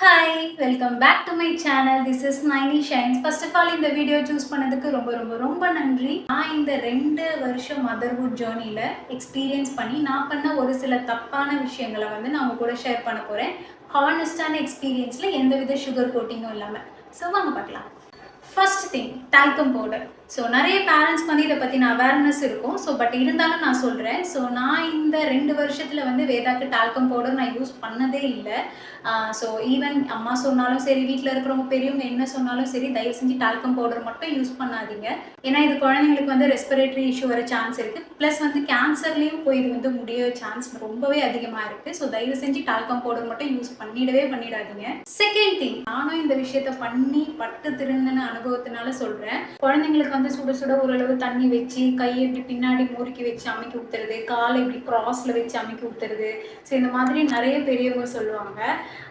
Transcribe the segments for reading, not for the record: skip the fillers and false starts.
Hi, welcome back to my channel. This is Naini Shines. First of all, இந்த video choose பண்ணதுக்கு ரொம்ப நன்றி. நான் இந்த 2 வருஷம் மதர்ஹுட் ஜர்னில எக்ஸ்பீரியன்ஸ் பண்ணி நான் பண்ண ஒரு சில தப்பான விஷயங்களை வந்து நான் உங்க கூட ஷேர் பண்ண போறேன். ஹானஸ்டான எக்ஸ்பீரியன்ஸ்ல எந்தவித சுகர் கோட்டிங்கும் இல்லாம. ஸோ வாங்க பார்க்கலாம். First thing talcum powder. So நிறைய பேரண்ட்ஸ்க்கு வந்து இதை பற்றின அவேர்னஸ் இருக்கும். ஸோ பட் இருந்தாலும் நான் சொல்கிறேன். ஸோ நான் இந்த 2 வருஷத்தில் வந்து வேதாக்கு டால்கம் பவுடர் நான் யூஸ் பண்ணதே இல்லை. ஸோ ஈவன் அம்மா சொன்னாலும் சரி, வீட்டில் இருக்கிறவங்க பெரியவங்க என்ன சொன்னாலும் சரி, தயவு செஞ்சு டால்கம் பவுடர் மட்டும் யூஸ் பண்ணாதீங்க. ஏன்னா இது குழந்தைங்களுக்கு வந்து ரெஸ்பிரேட்டரி இஷ்யூ வர சான்ஸ் இருக்குது. ப்ளஸ் வந்து கேன்சர்லேயும் போய் இது வந்து முடிய சான்ஸ் ரொம்பவே அதிகமாக இருக்குது. ஸோ தயவு செஞ்சு டால்கம் பவுடர் மட்டும் யூஸ் பண்ணிடாதீங்க. செகண்ட் திங், நானும் இந்த விஷயத்த பண்ணி பட்டு திருந்தின அனுபவத்தினால சொல்கிறேன். குழந்தைங்களுக்கு வந்து சுட சுட ஓரளவு தண்ணி வச்சு கையை இப்படி பின்னாடி முறுக்கி வச்சு அமைக்கி ஊத்துறது, காலை இப்படி கிராஸ்ல வச்சு அமைக்கி ஊத்துறது. ஸோ இந்த மாதிரி நிறைய பெரியவங்க சொல்லுவாங்க.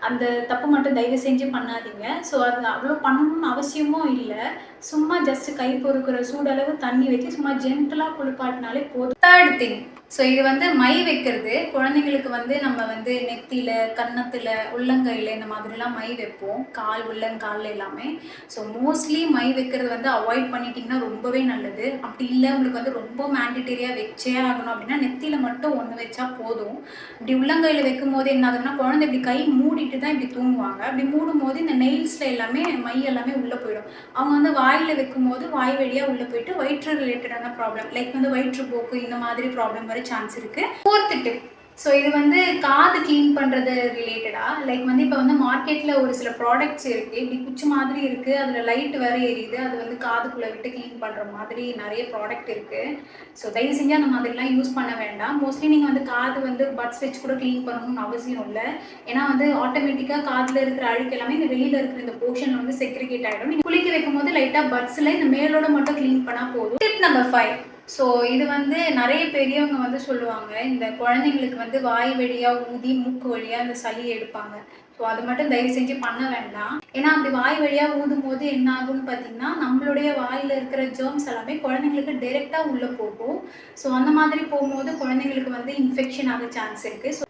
அந்த தப்பு மட்டும் தயவு செஞ்சு பண்ணாதீங்க. ஸோ அது அவ்வளோ பண்ணணும்னு அவசியமும் இல்லை. சும்மா ஜஸ்ட் கை பொறுக்கிற சூடளவு தண்ணி வச்சு சும்மா ஜென்டலாக குளிப்பாட்டினாலே போதும். தேர்ட் திங், ஸோ இது வந்து மை வைக்கிறது. குழந்தைங்களுக்கு வந்து நம்ம வந்து நெத்தியில், கன்னத்தில், உள்ளங்கையில் இந்த மாதிரிலாம் மை வைப்போம். உள்ளங்காலில் எல்லாமே. ஸோ மோஸ்ட்லி மை வைக்கிறது வந்து அவாய்ட் பண்ணிட்டீங்கன்னா ரொம்பவே நல்லது. அப்படி இல்லை உங்களுக்கு வந்து ரொம்ப மேண்டிட்டரியாக வச்சே ஆகணும் அப்படின்னா நெத்தியில் மட்டும் ஒன்று வச்சா போதும். இப்படி உள்ளங்கையில் வைக்கும் போது என்ன ஆகுதுன்னா குழந்தை இப்படி கை மூடிட்டு தான் இப்படி தூங்குவாங்க. அப்படி மூடும் போது இந்த நெயில்ஸில் எல்லாமே மை எல்லாமே உள்ளே போயிடும். அவங்க வந்து வாயில் வைக்கும் போது வாய் வழியாக உள்ளே போயிட்டு வயிற்று ரிலேட்டடான ப்ராப்ளம் லைக் வந்து வயிற்றுப்போக்கு இந்த மாதிரி ப்ராப்ளம் வர சான்ஸ் இருக்கு. ஃபோர்த் டிப், ஸோ இது வந்து காது க்ளீன் பண்ணுறது ரிலேட்டடாக. லைக் வந்து இப்போ வந்து மார்க்கெட்டில் ஒரு சில ப்ராடக்ட்ஸ் இருக்குது. இப்படி குச்சி மாதிரி இருக்குது, அதில் லைட் வேறு எரியுது. அது வந்து காதுக்குள்ளே விட்டு க்ளீன் பண்ணுற மாதிரி நிறைய ப்ராடக்ட் இருக்குது. ஸோ தயவு செஞ்சு அந்த மாதிரிலாம் யூஸ் பண்ண வேண்டாம். மோஸ்ட்லி நீங்கள் வந்து காது வந்து பட்ஸ் வச்சு கூட க்ளீன் பண்ணணும்னு அவசியம் இல்லை. ஏன்னா வந்து ஆட்டோமேட்டிக்காக காதில் இருக்கிற அழுக்கு எல்லாமே இந்த வெளியில் இருக்கிற இந்த போர்ஷனில் வந்து செக்ரிகேட் ஆகிடும். நீங்கள் குளிக்க வைக்கும் போது லைட்டாக பட்ஸில் இந்த மேலோட மட்டும் க்ளீன் பண்ணால் போதும். டிப் நம்பர் 5, ஸோ இது வந்து நிறைய பெரியவங்க வந்து சொல்லுவாங்க, இந்த குழந்தைங்களுக்கு வந்து வாய் வழியாக ஊதி மூக்கு வழியாக இந்த சளியை எடுப்பாங்க. ஸோ அது மட்டும் தயவு செஞ்சு பண்ண வேண்டாம். ஏன்னா அப்படி வாய் வழியாக ஊதும் போது என்ன ஆகும்னு பார்த்தீங்கன்னா நம்மளுடைய வாயில் இருக்கிற ஜெர்ம்ஸ் எல்லாமே குழந்தைங்களுக்கு டைரெக்டாக உள்ளே போகும். ஸோ அந்த மாதிரி போகும்போது குழந்தைங்களுக்கு வந்து இன்ஃபெக்ஷன் ஆக சான்ஸ் இருக்குது. ஸோ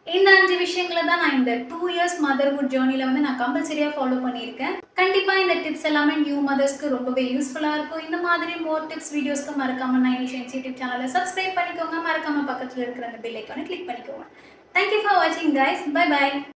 இந்த 5 விஷயங்களை தான் நான் இந்த 2 இயர்ஸ் மதர்ஹுட் ஜேர்னியில் வந்து நான் கம்பல்சரியாக ஃபாலோ பண்ணியிருக்கேன். கண்டிப்பாக இந்த டிப்ஸ் எல்லாமே நியூ மதர்ஸ்க்கு ரொம்பவே யூஸ்ஃபுல்லாக இருக்கும். இந்த மாதிரி மோர் டிப்ஸ் வீடியோஸ்க்கு மறக்காம நைனி ஷைன்ஸ் யூடியூப் சேனலை சப்ஸ்கிரைப் பண்ணிக்கோங்க. மறக்காம பக்கத்தில் இருக்கிற அந்த பெல் ஐக்கானை கிளிக் பண்ணிக்கோங்க. தேங்க்யூ ஃபார் வாட்சிங் கைஸ். Bye by.